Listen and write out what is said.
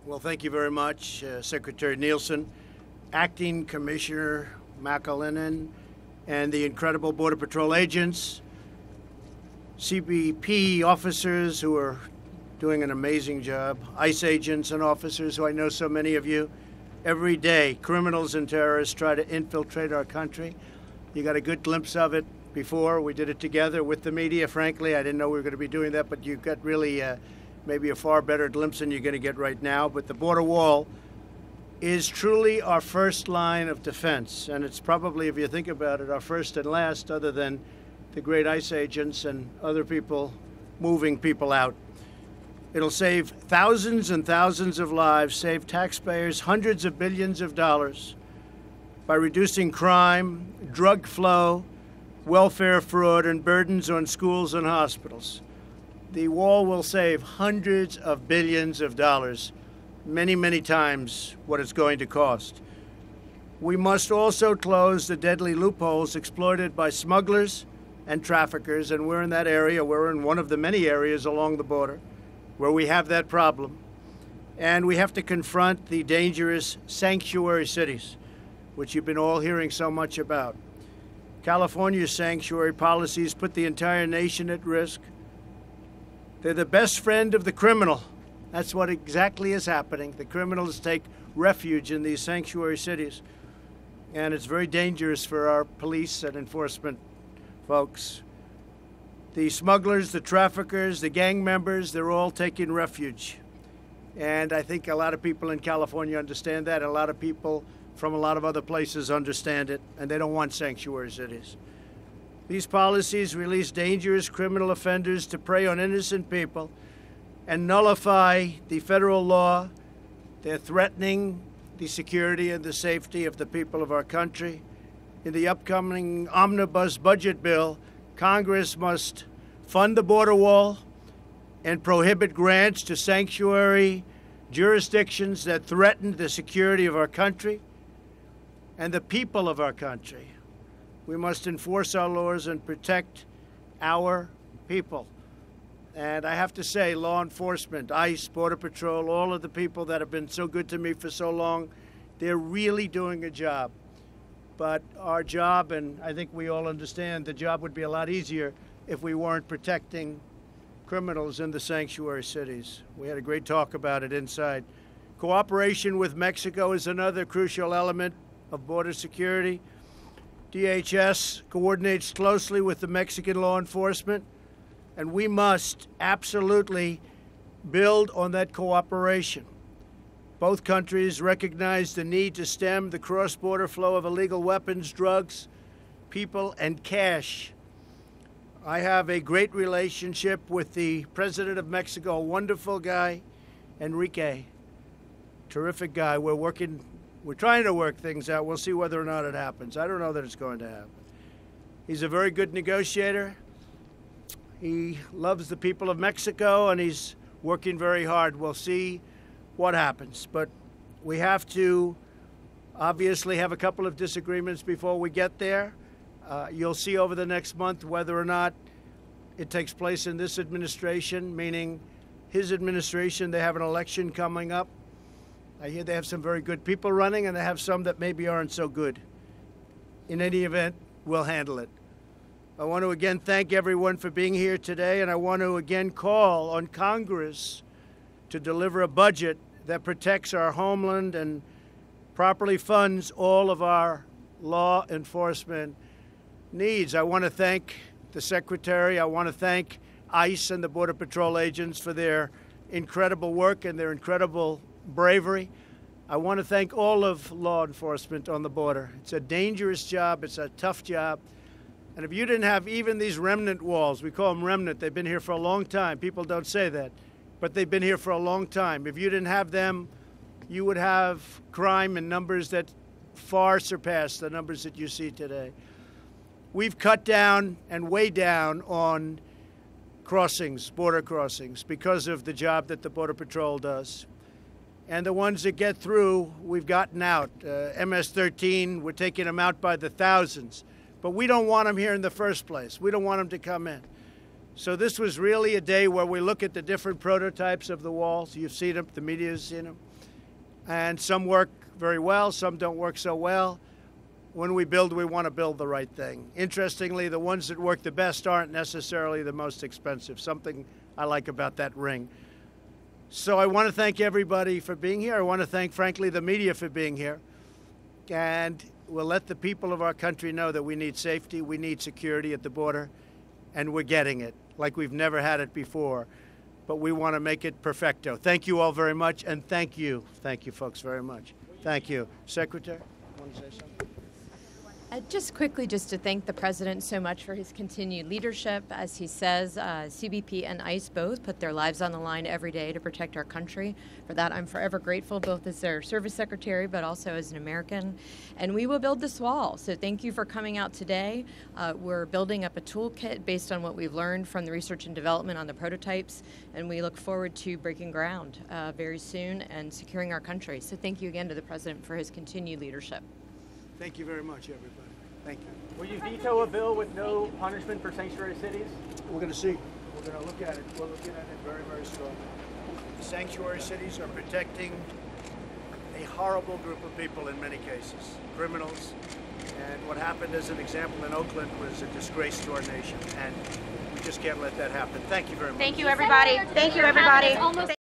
Well, thank you very much, Secretary Nielsen, Acting Commissioner McAleenan, and the incredible Border Patrol agents, CBP officers who are doing an amazing job, ICE agents and officers who I know so many of you. Every day, criminals and terrorists try to infiltrate our country. You got a good glimpse of it before. We did it together with the media. Frankly, I didn't know we were going to be doing that, but you got really maybe a far better glimpse than you're going to get right now. But the border wall is truly our first line of defense. And it's probably, if you think about it, our first and last, other than the great ICE agents and other people moving people out. It'll save thousands and thousands of lives, save taxpayers hundreds of billions of dollars by reducing crime, drug flow, welfare fraud, and burdens on schools and hospitals. The wall will save hundreds of billions of dollars, many, many times what it's going to cost. We must also close the deadly loopholes exploited by smugglers and traffickers, and we're in that area. We're in one of the many areas along the border where we have that problem. And we have to confront the dangerous sanctuary cities, which you've been all hearing so much about. California's sanctuary policies put the entire nation at risk. They're the best friend of the criminal. That's what exactly is happening. The criminals take refuge in these sanctuary cities. And it's very dangerous for our police and enforcement folks. The smugglers, the traffickers, the gang members, they're all taking refuge. And I think a lot of people in California understand that. A lot of people from a lot of other places understand it, and they don't want sanctuary cities. These policies release dangerous criminal offenders to prey on innocent people and nullify the federal law. They're threatening the security and the safety of the people of our country. In the upcoming omnibus budget bill, Congress must fund the border wall and prohibit grants to sanctuary jurisdictions that threaten the security of our country and the people of our country. We must enforce our laws and protect our people. And I have to say, law enforcement, ICE, Border Patrol, all of the people that have been so good to me for so long, they're really doing a job. But our job, and I think we all understand, the job would be a lot easier if we weren't protecting criminals in the sanctuary cities. We had a great talk about it inside. Cooperation with Mexico is another crucial element of border security. DHS coordinates closely with the Mexican law enforcement, and we must absolutely build on that cooperation. Both countries recognize the need to stem the cross-border flow of illegal weapons, drugs, people, and cash. I have a great relationship with the President of Mexico, a wonderful guy, Enrique. Terrific guy. We're trying to work things out. We'll see whether or not it happens. I don't know that it's going to happen. He's a very good negotiator. He loves the people of Mexico, and he's working very hard. We'll see what happens. But we have to obviously have a couple of disagreements before we get there. You'll see over the next month whether or not it takes place in this administration, meaning his administration. They have an election coming up. I hear they have some very good people running, and they have some that maybe aren't so good. In any event, we'll handle it. I want to again thank everyone for being here today, and I want to again call on Congress to deliver a budget that protects our homeland and properly funds all of our law enforcement needs. I want to thank the Secretary. I want to thank ICE and the Border Patrol agents for their incredible work and their incredible bravery. I want to thank all of law enforcement on the border. It's a dangerous job. It's a tough job. And if you didn't have even these remnant walls, we call them remnant, they've been here for a long time. People don't say that, but they've been here for a long time. If you didn't have them, you would have crime in numbers that far surpass the numbers that you see today. We've cut down and way down on crossings, border crossings, because of the job that the Border Patrol does. And the ones that get through, we've gotten out. MS-13, we're taking them out by the thousands. But we don't want them here in the first place. We don't want them to come in. So this was really a day where we look at the different prototypes of the walls. You've seen them, the media's seen them. And some work very well, some don't work so well. When we build, we want to build the right thing. Interestingly, the ones that work the best aren't necessarily the most expensive, something I like about that ring. So I want to thank everybody for being here. I want to thank, frankly, the media for being here. And we'll let the people of our country know that we need safety, we need security at the border, and we're getting it like we've never had it before. But we want to make it perfecto. Thank you all very much, and thank you. Thank you, folks, very much. Thank you. Secretary, want to say something? Just quickly, just to thank the President so much for his continued leadership. As he says, CBP and ICE both put their lives on the line every day to protect our country. For that, I'm forever grateful, both as their service secretary, but also as an American. And we will build this wall. So thank you for coming out today. We're building up a toolkit based on what we've learned from the research and development on the prototypes. And we look forward to breaking ground very soon and securing our country. So thank you again to the President for his continued leadership. Thank you very much, everybody. Thank you. Will you veto a bill with no punishment for sanctuary cities? We're going to see. We're going to look at it. We're looking at it very, very strongly. Sanctuary cities are protecting a horrible group of people in many cases, criminals. And what happened, as an example, in Oakland was a disgrace to our nation. And we just can't let that happen. Thank you very much. Thank you, everybody. Thank you, everybody.